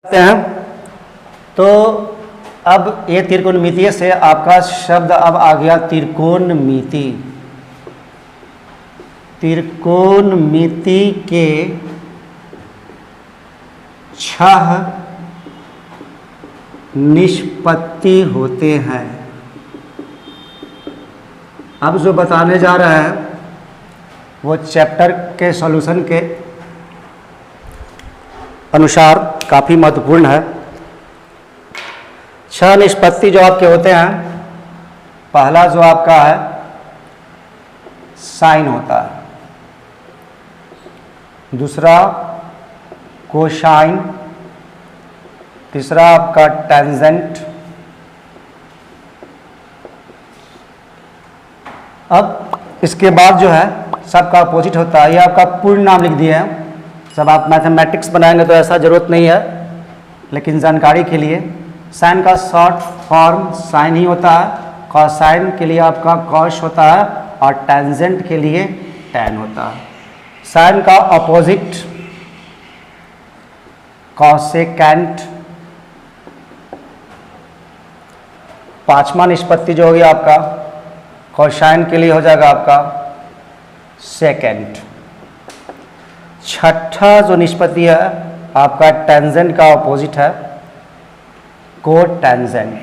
हैं। तो अब ये त्रिकोणमितीय से आपका शब्द अब आ गया त्रिकोणमिति। त्रिकोणमिति के 6 निष्पत्ति होते हैं। अब जो बताने जा रहा है वो चैप्टर के सॉल्यूशन के अनुसार काफ़ी महत्वपूर्ण है। 6 निष्पत्ति जो आपके होते हैं, पहला जो आपका है साइन होता है, दूसरा कोसाइन, तीसरा आपका टेंजेंट। अब इसके बाद जो है सबका अपोजिट होता है। ये आपका पूर्ण नाम लिख दिए हैं। जब आप मैथमेटिक्स बनाएंगे तो ऐसा ज़रूरत नहीं है, लेकिन जानकारी के लिए साइन का शॉर्ट फॉर्म साइन ही होता है। कोसाइन के लिए आपका कॉस होता है और टेंजेंट के लिए टैन होता है। साइन का अपोजिट कोसेकेंट। पांचवा निष्पत्ति जो होगी आपका कोसाइन के लिए हो जाएगा आपका सेकेंड। छठा जो निष्पत्ति है आपका टेंजेंट का अपोजिट है कोटेंजेंट।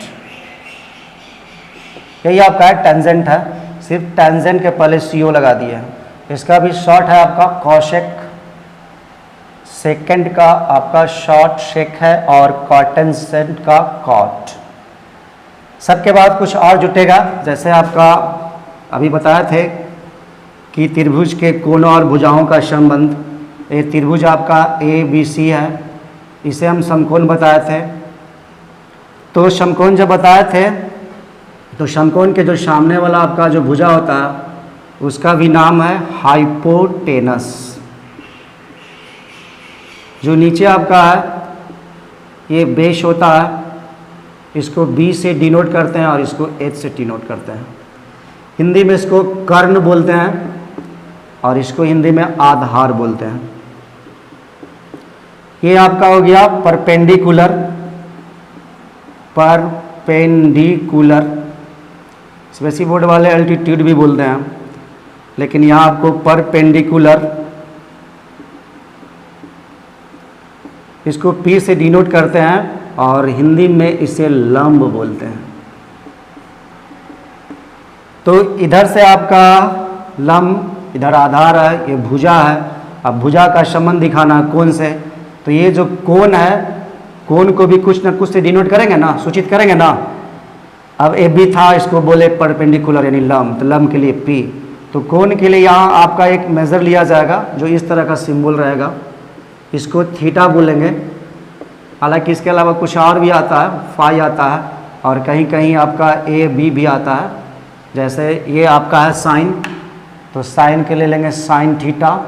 यही आपका टेंजेंट है, सिर्फ टेंजेंट के पहले सीओ लगा दिए हैं। इसका भी शॉर्ट है आपका कॉशेक। सेकेंड का आपका शॉर्ट शेक है और कोटेंजेंट का कॉट। सबके बाद कुछ और जुटेगा, जैसे आपका अभी बताए थे कि त्रिभुज के कोणों और भुजाओं का संबंध। ये त्रिभुज आपका ABC है, इसे हम समकोण बताए थे। तो समकोण जब बताए थे तो समकोण के जो सामने वाला आपका जो भुजा होता है उसका भी नाम है हाइपोटेनस। जो नीचे आपका है ये बेस होता है, इसको B से डिनोट करते हैं और इसको H से डिनोट करते हैं। हिंदी में इसको कर्ण बोलते हैं और इसको हिंदी में आधार बोलते हैं। ये आपका हो गया परपेंडिकुलर। परपेंडिकुलर स्पेसिफिक बोर्ड वाले एल्टीट्यूड भी बोलते हैं, लेकिन यहाँ आपको परपेंडिकुलर, इसको P से डिनोट करते हैं और हिंदी में इसे लंब बोलते हैं। तो इधर से आपका लंब, इधर आधार है, ये भुजा है। अब भुजा का संबंध दिखाना कोण से, तो ये जो कोण है, कोण को भी कुछ ना कुछ से डिनोट करेंगे ना, सूचित करेंगे ना। अब AB था, इसको बोले परपेंडिकुलर यानी लंब, तो लंब के लिए P। तो कोण के लिए यहाँ आपका एक मेजर लिया जाएगा जो इस तरह का सिंबल रहेगा, इसको थीटा बोलेंगे। हालांकि इसके अलावा कुछ और भी आता है, फाई आता है और कहीं कहीं आपका AB भी आता है। जैसे ये आपका है साइन, तो साइन के लिए लेंगे साइन थीटा।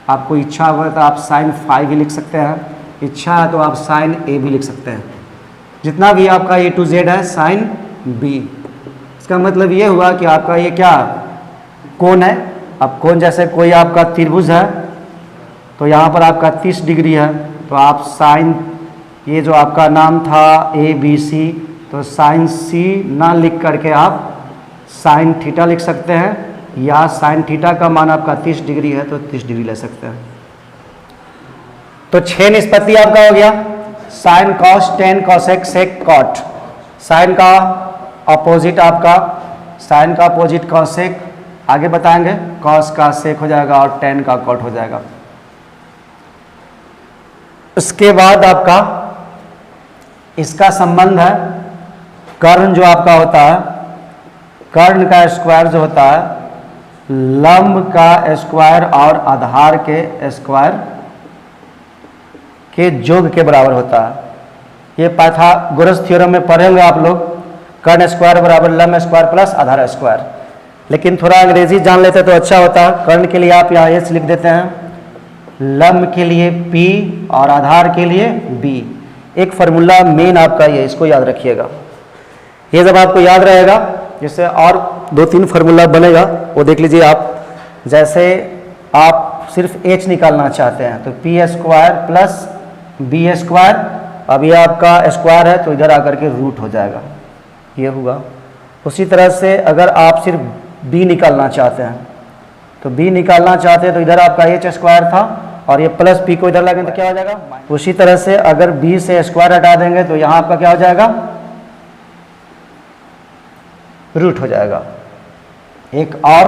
आपको इच्छा हो तो आप साइन फाई भी लिख सकते हैं, इच्छा है तो आप साइन A भी लिख सकते हैं। जितना भी आपका A to Z है साइन B। इसका मतलब ये हुआ कि आपका ये क्या कोण है। अब कोण जैसे कोई आपका त्रिभुज है तो यहाँ पर आपका 30 डिग्री है, तो आप साइन, ये जो आपका नाम था ABC, तो साइन C ना लिख करके आप साइन थीटा लिख सकते हैं, या साइन थीटा का मान आपका 30 डिग्री है तो 30 डिग्री ले सकते हैं। तो 6 निष्पत्ति आपका हो गया, साइन, कॉस, टेन, कॉसेक, सेक, कॉट। साइन का अपोजिट आपका, साइन का अपोजिट कॉसेक, आगे बताएंगे, कॉस का सेक हो जाएगा और टेन का कॉट हो जाएगा। उसके बाद आपका इसका संबंध है कर्ण जो आपका होता है, कर्ण का स्क्वायर जो होता है लंब का स्क्वायर और आधार के स्क्वायर के योग के बराबर होता है। ये पाइथागोरस थ्योरम में पढ़े होंगे आप लोग, कर्ण स्क्वायर बराबर लंब स्क्वायर प्लस आधार स्क्वायर। लेकिन थोड़ा अंग्रेजी जान लेते तो अच्छा होता। कर्ण के लिए आप यहाँ H लिख देते हैं, लंब के लिए P और आधार के लिए B। एक फार्मूला मेन आपका ये, इसको याद रखिएगा। ये जब आपको याद रहेगा, जैसे और 2-3 फार्मूला बनेगा वो देख लीजिए आप। जैसे आप सिर्फ H निकालना चाहते हैं तो P square plus B square अब ये आपका स्क्वायर है तो इधर आकर के रूट हो जाएगा, ये होगा। उसी तरह से अगर आप सिर्फ b निकालना चाहते हैं तो b निकालना चाहते हैं तो इधर आपका एच स्क्वायर था और ये प्लस p को इधर लगेंगे तो क्या हो जाएगा। उसी तरह से अगर b से स्क्वायर हटा देंगे तो यहाँ आपका क्या हो जाएगा, रूट हो जाएगा। एक और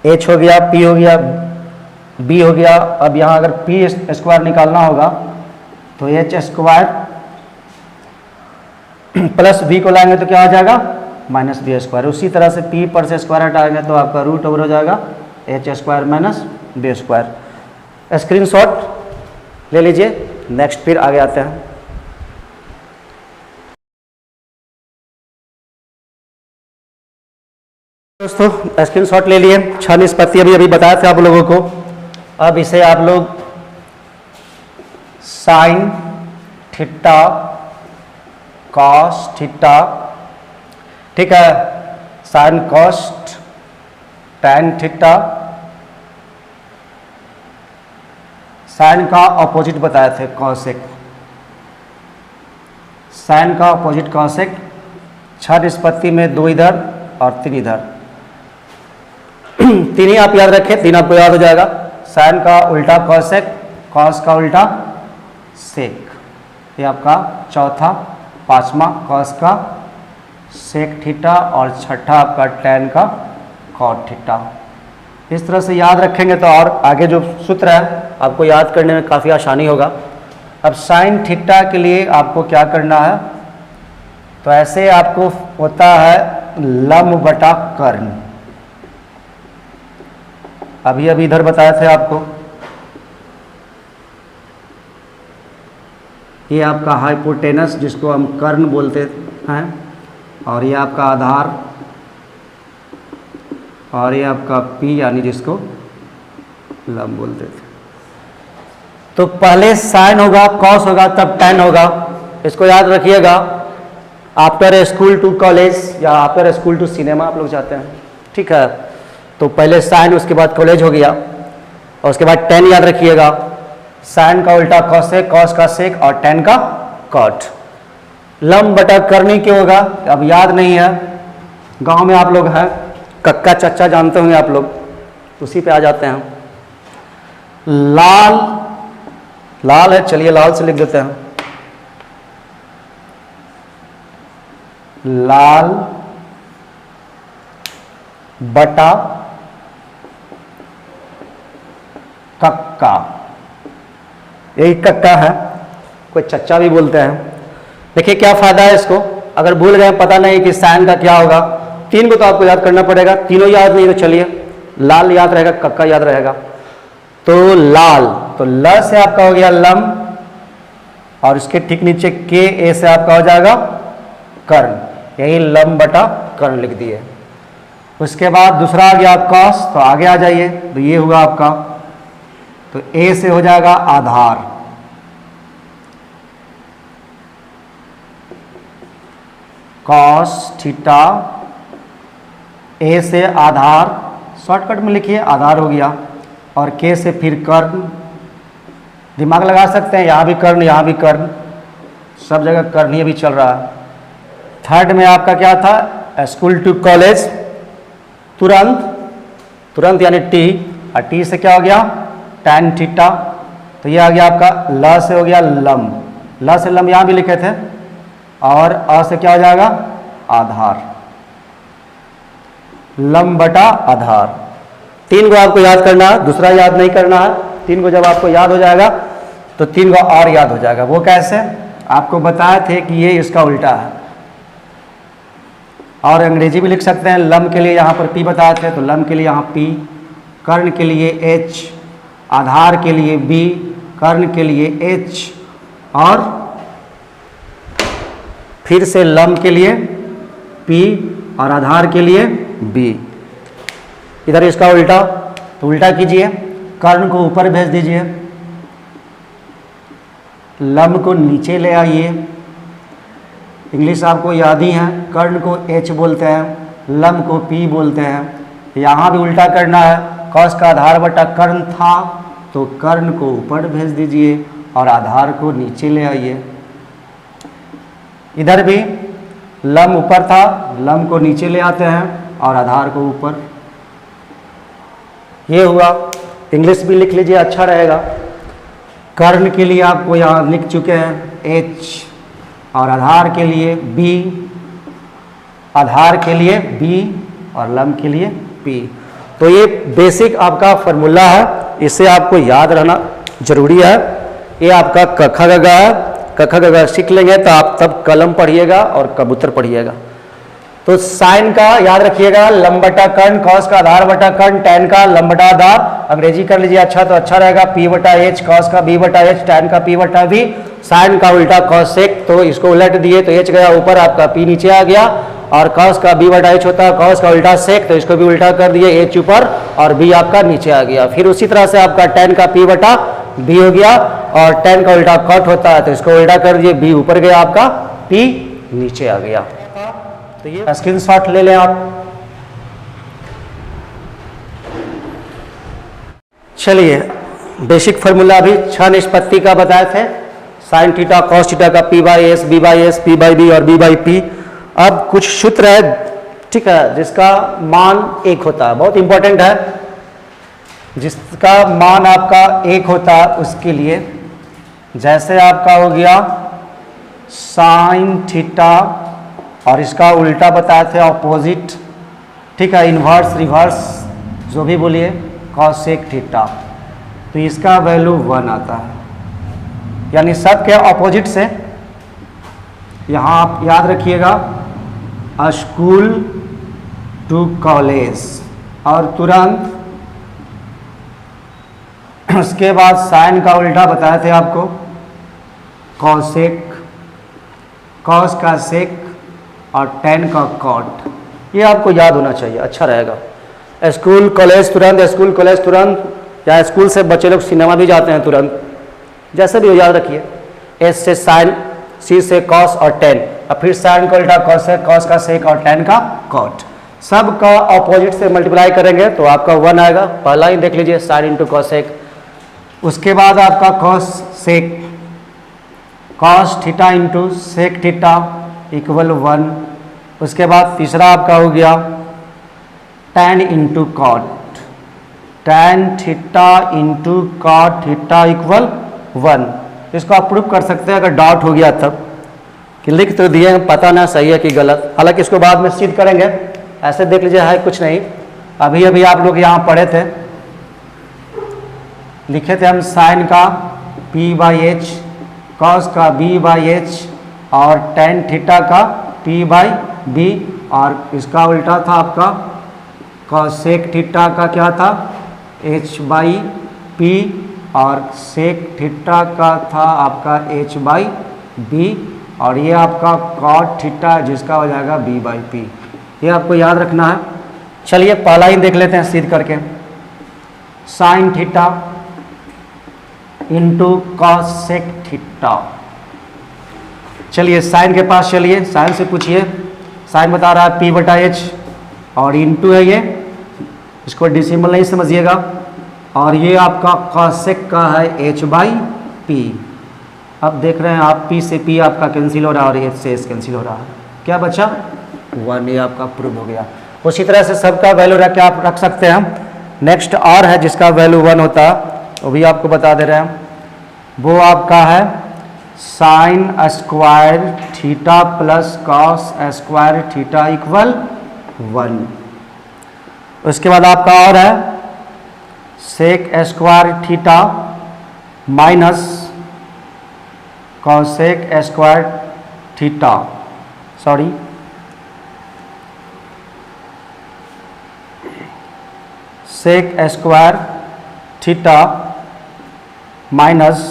h हो गया, p हो गया, b हो गया। अब यहाँ अगर p स्क्वायर निकालना होगा तो एच स्क्वायर प्लस b को लाएंगे तो क्या हो जाएगा, माइनस बी स्क्वायर। उसी तरह से p पर से स्क्वायर हटाएंगे तो आपका रूट ओवर हो जाएगा H square minus B square. Screenshot ले लीजिए। नेक्स्ट फिर आगे आते हैं। दोस्तों स्क्रीनशॉट ले लिए, 6 निष्पत्ति अभी बताए थे आप लोगों को। अब इसे आप लोग साइन थीटा कॉस थीटा, ठीक है, sine cos tan theta, sine का अपोजिट बताए थे कॉसेक, साइन का अपोजिट कॉसेक। 6 निष्पत्ति में 2 इधर और 3 इधर, 3 ही आप याद रखें, 3 आपको याद हो जाएगा। साइन का उल्टा कॉसेक, कॉस का उल्टा सेक, ये आपका चौथा। 5वां कॉस का सेक थीटा और 6ठा आपका टैन का कॉट थीटा। इस तरह से याद रखेंगे तो और आगे जो सूत्र है आपको याद करने में काफ़ी आसानी होगा। अब साइन थीटा के लिए आपको क्या करना है, तो ऐसे आपको होता है लंब बटा कर्ण। अभी अभी इधर बताए थे आपको, ये आपका हाइपोटेनस जिसको हम कर्ण बोलते हैं, और ये आपका आधार, और ये आपका P यानी जिसको लंब बोलते थे। तो पहले साइन होगा, कॉस होगा, तब टैन होगा। इसको याद रखिएगा। आफ्टर स्कूल टू कॉलेज या आफ्टर स्कूल टू सिनेमा आप लोग जाते हैं, ठीक है। तो पहले साइन, उसके बाद कॉलेज हो गया, और उसके बाद टैन याद रखिएगा। साइन का उल्टा कॉसेक, कॉस का सेक और टैन का कॉट। लंब बटा कर्णी क्यों होगा, अब याद नहीं है। गांव में आप लोग हैं, कक्का चच्चा जानते होंगे आप लोग, उसी पे आ जाते हैं। लाल, लाल है, चलिए लाल से लिख देते हैं। लाल बटा कक्का, यही कक्का है, कोई चच्चा भी बोलते हैं। देखिए क्या फायदा है इसको, अगर भूल गए, पता नहीं कि साइन का क्या होगा, 3 को तो आपको याद करना पड़ेगा। तीनों याद नहीं तो चलिए लाल याद रहेगा, कक्का याद रहेगा। तो लाल, तो ल से आपका हो गया लंब, और इसके ठीक नीचे के ए से आपका हो जाएगा कर्ण, यही लंब बटा कर्ण लिख दिए। उसके बाद दूसरा आ गया कॉस, तो आगे आ जाइए, तो ये हुआ आपका, तो ए से हो जाएगा आधार, कॉस थीटा, ए से आधार, शॉर्टकट में लिखिए आधार हो गया, और के से फिर कर्ण। दिमाग लगा सकते हैं, यहाँ भी कर्ण, यहाँ भी कर्ण, सब जगह कर्ण ही अभी चल रहा है। थर्ड में आपका क्या था, स्कूल टू कॉलेज, तुरंत, तुरंत यानी टी, और टी से क्या हो गया टैन थीटा। तो ये आ गया आपका, ल से हो गया लंब, ल से लंब यहाँ भी लिखे थे, और अ से क्या हो जाएगा आधार, लंब बटा आधार। 3 को आपको याद करना है, दूसरा याद नहीं करना है। 3 को जब आपको याद हो जाएगा तो 3 को और याद हो जाएगा। वो कैसे, आपको बताए थे कि ये इसका उल्टा है, और अंग्रेजी भी लिख सकते हैं। लंब के लिए यहाँ पर P बताए थे, तो लंब के लिए यहाँ P, कर्ण के लिए H, आधार के लिए B, कर्ण के लिए H, और फिर से लंब के लिए P और आधार के लिए B। इधर इसका उल्टा, तो उल्टा कीजिए, कर्ण को ऊपर भेज दीजिए, लंब को नीचे ले आइए। इंग्लिश आपको याद ही है, कर्ण को H बोलते हैं, लंब को P बोलते हैं। यहाँ भी उल्टा करना है, कॉस का आधार बटा कर्ण था, तो कर्ण को ऊपर भेज दीजिए और आधार को नीचे ले आइए। इधर भी लम ऊपर था, लम को नीचे ले आते हैं और आधार को ऊपर। ये हुआ। इंग्लिश भी लिख लीजिए, अच्छा रहेगा। कर्ण के लिए आपको यहाँ लिख चुके हैं H, और आधार के लिए B, आधार के लिए B और लम के लिए P। तो ये बेसिक आपका फॉर्मूला है, इसे आपको याद रहना जरूरी है। ये आपका कखा गगा है, कखा गगा सीख लेंगे तो आप तब कलम पढ़िएगा और कबूतर पढ़िएगा। तो साइन का याद रखिएगा, लम बटा कर्ण, कॉस का आधार बटा कर्ण, टैन का लम बटा आधार, अंग्रेजी कर लीजिए अच्छा तो अच्छा रहेगा, P बटा H, कॉस का B बटा H, टैन का P बटा V, साइन का उल्टा कॉस सेक, तो इसको उलट दिए तो H गया ऊपर, आपका P नीचे आ गया, और कॉस का B बटा H होता है, कॉस का उल्टा सेक, तो इसको भी उल्टा कर दिए, H ऊपर और B आपका नीचे आ गया। फिर उसी तरह से आपका टैन का P बटा B हो गया, और टैन का उल्टा कॉट होता है तो इसको उल्टा कर दिए, B ऊपर गया आपका, P नीचे आ गया। तो ये स्क्रीनशॉट ले लें आप। चलिए बेसिक फार्मूला अभी 6 निष्पत्ति का बताए थे, साइन थीटा कॉस थीटा का P by S, B by S, P by B और B बाई P। अब कुछ सूत्र है, ठीक है, जिसका मान 1 होता है, बहुत इंपॉर्टेंट है। जिसका मान आपका 1 होता है उसके लिए, जैसे आपका हो गया साइन थीटा, और इसका उल्टा बताए थे ऑपोजिट, ठीक है, इन्वर्स रिवर्स जो भी बोलिए, कॉसेक थीटा, तो इसका वैल्यू 1 आता है। यानी सब के ऑपोजिट से, यहाँ आप याद रखिएगा स्कूल टू कॉलेज, और तुरंत उसके बाद साइन का उल्टा बताए थे आपको, कॉसेक, कॉस का सेक और टैन का कॉट। ये आपको याद होना चाहिए, अच्छा रहेगा। स्कूल कॉलेज तुरंत, स्कूल कॉलेज तुरंत, या स्कूल से बच्चे लोग सिनेमा भी जाते हैं तुरंत, जैसे भी हो याद रखिए। एस से साइन, सी से कॉस और टैन, और फिर साइन का उल्टा कॉस है, कॉस का सेक और टैन का कॉट। सब का ऑपोजिट से मल्टीप्लाई करेंगे तो आपका 1 आएगा। पहला ही देख लीजिए, साइन इंटू कॉसेक। उसके बाद आपका cos sec, cos theta into sec theta equal 1। उसके बाद तीसरा आपका हो गया tan into cot, tan theta into cot theta equal 1। इसको आप प्रूफ कर सकते हैं अगर डाउट हो गया तब, कि लिख तो दिए, पता ना सही है कि गलत, हालांकि इसको बाद में सिद्ध करेंगे। ऐसे देख लीजिए, है कुछ नहीं। अभी अभी आप लोग यहाँ पढ़े थे, लिखे थे हम साइन का P बाई एच, कॉस का B बाई एच, और टैन थीटा का P बाई B, और इसका उल्टा था आपका कॉसेक थीटा का क्या था, H बाई P, और सेक थीटा का था आपका H बाई B, और ये आपका कॉट थीटा जिसका हो जाएगा B बाई P। ये आपको याद रखना है। चलिए पहला ही देख लेते हैं सिद्ध करके, sine theta into cosec theta. चलिए साइन के पास चलिए, साइन से पूछिए। साइन बता रहा है P बटा H, और इंटू है ये, इसको डेसिमल नहीं समझिएगा, और ये आपका कॉसेक का है H बाई P। अब देख रहे हैं आप, P से P आपका कैंसिल हो रहा है और H से H कैंसिल हो रहा है, क्या बचा 1। ये आपका प्रूव हो गया। उसी तरह से सबका वैल्यू रख के आप रख सकते हैं। नेक्स्ट और है जिसका वैल्यू 1 होता है, वो भी आपको बता दे रहे हैं। वो आपका है sine square theta plus cos square theta equal 1। उसके बाद आपका और है sec square theta minus cosec square theta, sorry sec square theta minus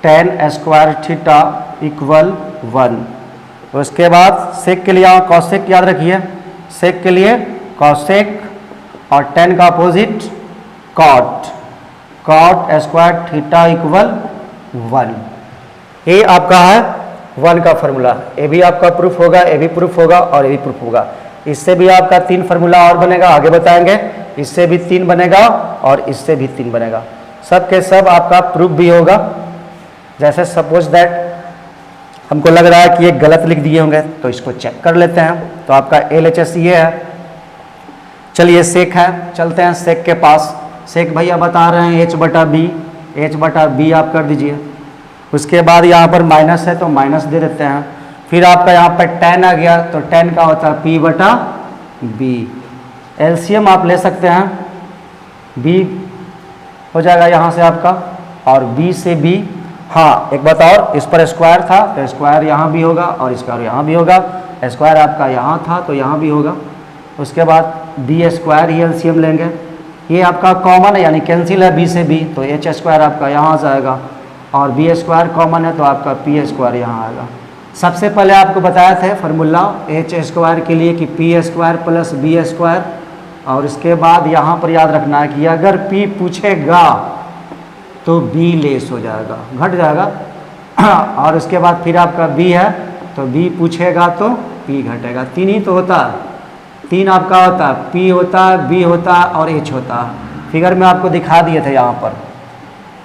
tan square theta equal 1। उसके बाद सेक के लिए यहाँ कॉसेक याद रखिए, सेक के लिए कॉसेक, और टैन का opposite cot, cot square theta equal 1। ये आपका है 1 का फार्मूला। ये भी आपका प्रूफ होगा, ये भी प्रूफ होगा, और ये भी प्रूफ होगा। इससे भी आपका 3 फार्मूला और बनेगा, आगे बताएंगे। इससे भी 3 बनेगा और इससे भी 3 बनेगा। सब के सब आपका प्रूफ भी होगा। जैसे सपोज दैट हमको लग रहा है कि ये गलत लिख दिए होंगे, तो इसको चेक कर लेते हैं। तो आपका LHS ये है। चलिए सेक है, चलते हैं सेक के पास। सेक भैया बता रहे हैं H/B आप कर दीजिए। उसके बाद यहाँ पर माइनस है तो माइनस दे देते हैं। फिर आपका यहाँ पर tan आ गया, तो tan का होता है P/B। एलसीएम आप ले सकते हैं, B हो जाएगा यहाँ से आपका, और B से B। हाँ एक बात और, इस पर स्क्वायर था तो स्क्वायर यहाँ भी होगा और स्क्वायर यहाँ भी होगा। स्क्वायर आपका यहाँ था तो यहाँ भी होगा। उसके बाद B² ही एलसीएम लेंगे। ये आपका कॉमन है यानी कैंसिल है B से B, तो H² आपका यहाँ आ जाएगा, और B² कॉमन है तो आपका P² यहाँ आएगा। सबसे पहले आपको बताया था फार्मूला H² के लिए कि P² प्लस B², और इसके बाद यहाँ पर याद रखना है कि अगर P पूछेगा तो B लेस हो जाएगा, घट जाएगा। और उसके बाद फिर आपका B है तो B पूछेगा तो P घटेगा। तीन ही तो होता है, तीन आपका होता है, P होता है, B होता है और H होता है। फिगर में आपको दिखा दिए थे, यहाँ पर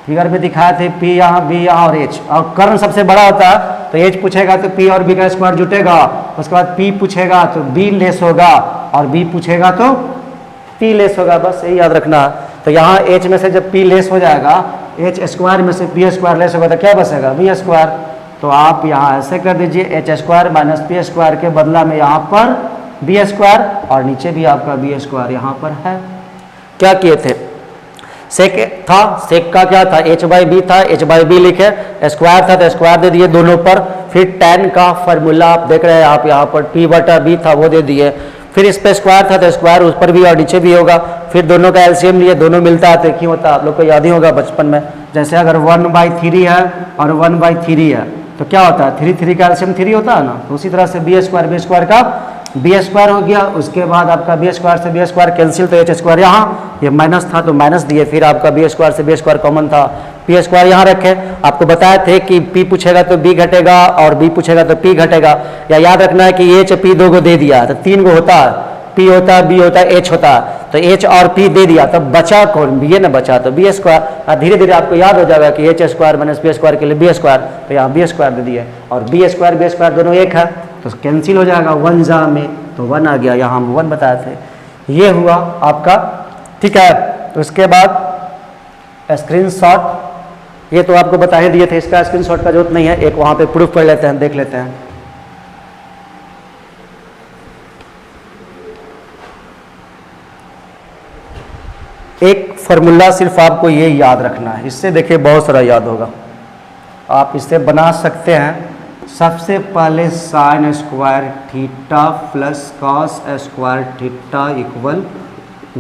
फिगर में दिखाए थे P यहाँ, B यहाँ और H। और कर्ण सबसे बड़ा होता है तो H पूछेगा तो P और B का स्क्वायर जुटेगा। उसके बाद P पूछेगा तो B लेस होगा, और B पूछेगा तो P लेस होगा। बस यही याद रखना। तो यहाँ H में से जब P लेस हो जाएगा, H² में से P² लेस होगा तो क्या बचेगा B²। तो आप यहाँ ऐसे कर दीजिए, H² माइनस P² के बदला में यहाँ पर B², और नीचे भी आपका B² यहाँ पर है। क्या किए थे, सेक था, सेक का क्या था H/B था, H/B लिखे, स्क्वायर था तो स्क्वायर दे दिए दोनों पर। फिर tan का फार्मूला आप देख रहे हैं, आप यहाँ पर P/B था वो दे दिए। फिर इस पे स्क्वायर था तो स्क्वायर उस पर भी और नीचे भी होगा। फिर दोनों का एलसीएम लिए, दोनों मिलता है तो क्यों होता है, आप लोग को याद ही होगा बचपन में। जैसे अगर 1/3 है और 1/3 है तो क्या होता है, 3 का एलसीएम 3 होता है ना। तो उसी तरह से B² का B² हो गया। उसके बाद आपका B² से B² कैंसिल, तो H² यहाँ, ये माइनस था तो माइनस दिए। फिर आपका B² से B² कॉमन था, P² यहाँ रखे। आपको बताए थे कि P पूछेगा तो B घटेगा और B पूछेगा तो P घटेगा। या याद रखना है कि H P 2 को दे दिया तो 3 को होता है, P होता है, B होता है, H होता है। तो H और P दे दिया तब बचा कौन, B ना बचा तो B²। धीरे धीरे आपको याद हो जाएगा कि H² माइनस B² के लिए B², तो यहाँ B² दे दिए। और B² दोनों एक है तो कैंसिल हो जाएगा 1 जा में, तो 1 आ गया। यहाँ हम 1 बताए थे। ये हुआ आपका, ठीक है। तो उसके बाद स्क्रीनशॉट, ये तो आपको बता ही दिए थे, इसका स्क्रीनशॉट का जरूरत नहीं है। एक वहाँ पे प्रूफ कर लेते हैं, देख लेते हैं। एक फार्मूला सिर्फ आपको ये याद रखना है, इससे देखिए बहुत सारा याद होगा, आप इससे बना सकते हैं। सबसे पहले sin² theta plus cos² theta equal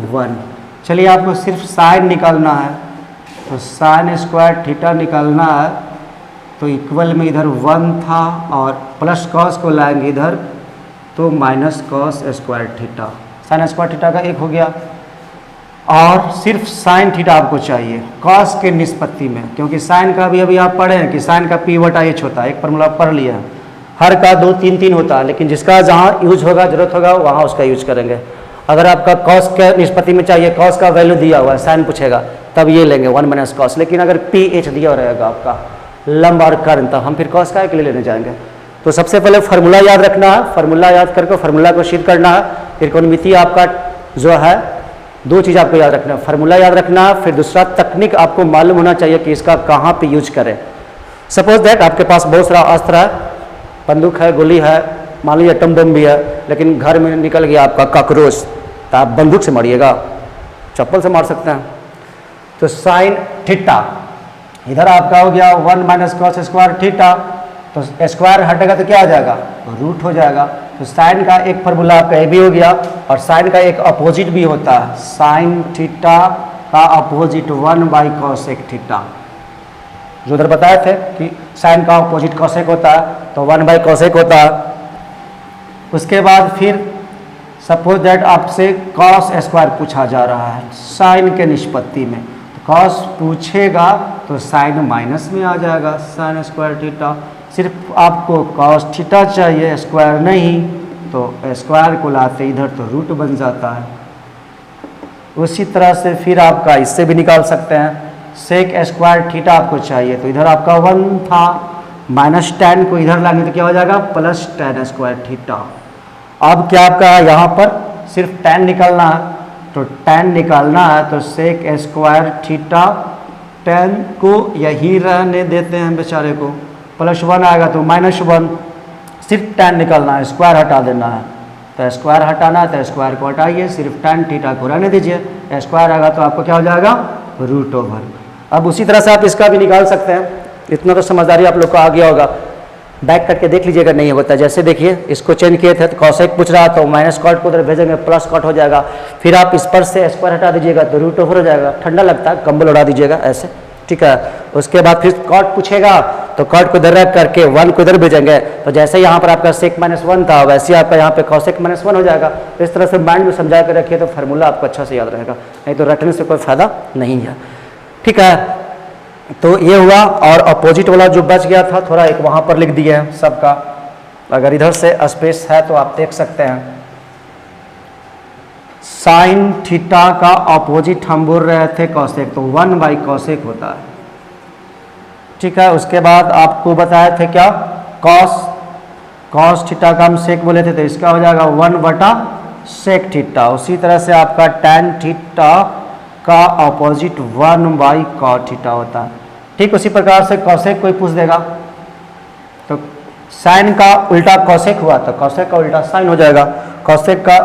1। चलिए आपको सिर्फ साइन निकालना है, तो sin² थीटा निकालना है, तो इक्वल में इधर 1 था और प्लस cos को लाएंगे इधर तो minus cos² theta. sin² theta का 1 हो गया। और सिर्फ sin थीटा आपको चाहिए cos के निष्पत्ति में, क्योंकि sin का भी अभी आप पढ़े हैं कि sin का P/H होता है, एक फॉर्मूला पढ़ लिया है। हर का 2 3 3 होता है, लेकिन जिसका जहाँ यूज होगा, जरूरत होगा, वहाँ उसका यूज करेंगे। अगर आपका cos के निष्पत्ति में चाहिए, cos का वैल्यू दिया हुआ है, sin पूछेगा तब ये लेंगे 1 माइनस cos। लेकिन अगर PH दिया रहेगा आपका लंब और कर्ण, तब हम फिर cos का के लिए लेने जाएंगे। तो सबसे पहले फार्मूला याद रखना है, फार्मूला याद करके फार्मूला को सिद्ध करना है। त्रिकोणमिति आपका जो है, 2 चीज़ आपको याद रखना है, फार्मूला याद रखना है, फिर दूसरा तकनीक आपको मालूम होना चाहिए कि इसका कहाँ पे यूज करें। सपोज दैट आपके पास बहुत सारा अस्त्र है, बंदूक है, गोली है, मान लीजिए एटम बम भी है, लेकिन घर में निकल गया आपका कॉकरोच, तो आप बंदूक से मारिएगा, चप्पल से मार सकते हैं। तो sin थीटा इधर आपका हो गया 1 माइनस cos² थीटा, तो स्क्वायर हटेगा तो क्या आ जाएगा, रूट हो जाएगा। तो साइन का एक फार्मूला आपका ये भी हो गया, और साइन का एक अपोजिट भी होता है, साइन थीटा का अपोजिट 1/cos थीटा, जो उधर बताए थे कि साइन का अपोजिट cosec होता है तो 1/cosec होता है। उसके बाद फिर सपोज दैट आपसे cos² पूछा जा रहा है साइन के निष्पत्ति में, तो cos पूछेगा तो साइन माइनस में आ जाएगा sin² थीटा। सिर्फ आपको cos थीटा चाहिए, स्क्वायर नहीं, तो स्क्वायर को लाते इधर तो रूट बन जाता है। उसी तरह से फिर आपका इससे भी निकाल सकते हैं, सेक स्क्वायर थीटा आपको चाहिए, तो इधर आपका 1 था, माइनस टेन को इधर लाएंगे तो क्या हो जाएगा प्लस टेन स्क्वायर थीटा। अब क्या आपका यहाँ पर सिर्फ टेन निकालना है, तो टेन निकालना है तो सेक स्क्वायर थीटा, टेन को यही रहने देते हैं बेचारे को, प्लस 1 आएगा तो माइनस 1, सिर्फ टेन निकालना है, स्क्वायर हटा देना है, तो स्क्वायर हटाना है तो स्क्वायर को हटाइए, सिर्फ टेन थीटा को रहने दीजिए, स्क्वायर आएगा तो आपको क्या हो जाएगा रूट ओवर। अब उसी तरह से आप इसका भी निकाल सकते हैं, इतना तो समझदारी आप लोग को आ गया होगा, बैक करके देख लीजिएगा नहीं होता। जैसे देखिए इसको चेंज किए थे तो कॉसेक पूछ रहा तो माइनस कॉट को उधर भेजेंगे, प्लस कॉट हो जाएगा, फिर आप इस पर से स्क्वायर हटा दीजिएगा तो रूट ओवर हो जाएगा, ठंडा लगता है कंबल उड़ा दीजिएगा ऐसे, ठीक है। उसके बाद फिर कॉट पूछेगा तो कॉट को इधर रख करके 1 को इधर भेजेंगे, तो जैसे यहाँ पर आपका सेक माइनस 1 था वैसे आपका यहाँ पे कॉसेक माइनस 1 हो जाएगा। तो इस तरह से माइंड में समझा कर रखिए तो फार्मूला आपको अच्छा से याद रहेगा, नहीं तो रटने से कोई फायदा नहीं है, ठीक है। तो ये हुआ, और अपोजिट वाला जो बच गया था थोड़ा एक वहाँ पर लिख दिया है सबका, अगर इधर से स्पेस है तो आप देख सकते हैं। साइन थीटा का अपोजिट हम बोल रहे थे कॉसेक, तो 1 बाई कॉसेक होता है, ठीक है। उसके बाद आपको बताए थे क्या कॉस थीटा का हम सेक बोले थे, तो इसका हो जाएगा 1 बटा सेक थीटा। उसी तरह से आपका टैन थीटा का अपोजिट 1 बाई कॉट थीटा होता है, ठीक। उसी प्रकार से कॉसेक कोई पूछ देगा तो साइन का उल्टा कॉसेक हुआ तो कॉसेक का उल्टा साइन हो जाएगा, कॉसेक का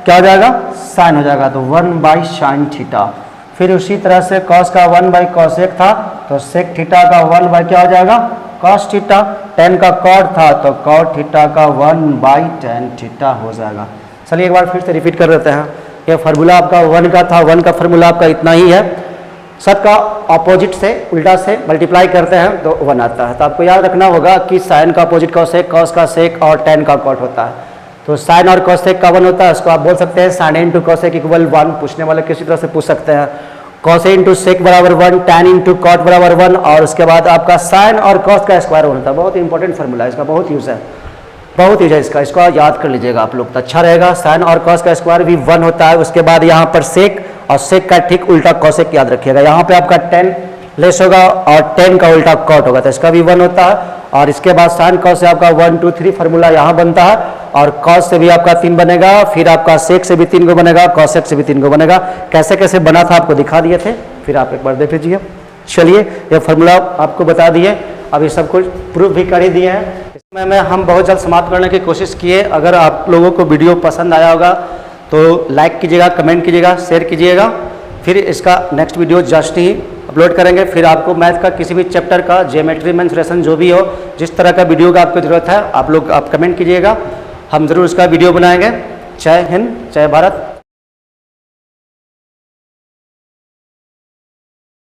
क्या हो जाएगा साइन हो जाएगा, तो 1 बाई साइन थीटा। फिर उसी तरह से कॉस का 1 बाई कॉसेक था तो सेक थीटा का 1 बाई क्या हो जाएगा कॉस थीटा, टेन का कॉट था तो कॉट थीटा का 1 बाई टेन थीटा हो जाएगा। चलिए एक बार फिर से रिपीट कर देते हैं, ये फार्मूला आपका 1 का था, 1 का फार्मूला आपका इतना ही है, सबका अपोजिट से उल्टा से मल्टीप्लाई करते हैं तो 1 आता है। तो आपको याद रखना होगा कि साइन का अपोजिट कॉसेक, कॉस का सेक और टेन का कॉट होता है, तो साइन और कॉसेक का 1 होता है, उसको आप बोल सकते हैं साइन इंटू कॉसेक इक्वल 1, पूछने वाले किसी तरह से पूछ सकते हैं। कॉस इंटू सेक बराबर 1, टैन इंटू कॉट बराबर 1, और उसके बाद आपका साइन और कॉस का स्क्वायर होता है। बहुत इंपॉर्टेंट फार्मूला है, इसका बहुत यूज है, बहुत यूज है इसका, इसको याद कर लीजिएगा आप लोग तो अच्छा रहेगा। साइन और कॉस का स्क्वायर भी 1 होता है। उसके बाद यहाँ पर सेक और सेक का ठीक उल्टा कॉसेक याद रखिएगा, यहाँ पे आपका टेन लेस होगा और टेन का उल्टा कॉट होगा, तो इसका भी 1 होता है। और इसके बाद साइन कॉस से आपका 1 2 3 फार्मूला यहाँ बनता है, और कॉस से भी आपका 3 बनेगा, फिर आपका सेक से भी 3 को बनेगा, कॉसेक से भी 3 को बनेगा। कैसे कैसे बना था आपको दिखा दिए थे, फिर आप एक बार देख लीजिए। चलिए ये फार्मूला आपको बता दिए, अभी सब कुछ प्रूफ भी कर ही दिए हैं। इसमें में हम बहुत जल्द समाप्त करने की कोशिश किए। अगर आप लोगों को वीडियो पसंद आया होगा तो लाइक कीजिएगा, कमेंट कीजिएगा, शेयर कीजिएगा। फिर इसका नेक्स्ट वीडियो जस्ट ही अपलोड करेंगे। फिर आपको मैथ का किसी भी चैप्टर का ज्योमेट्री मेंसुरेशन जो भी हो, जिस तरह का वीडियो का आपको जरूरत है आप कमेंट कीजिएगा, हम जरूर उसका वीडियो बनाएंगे। जय हिंद, जय भारत।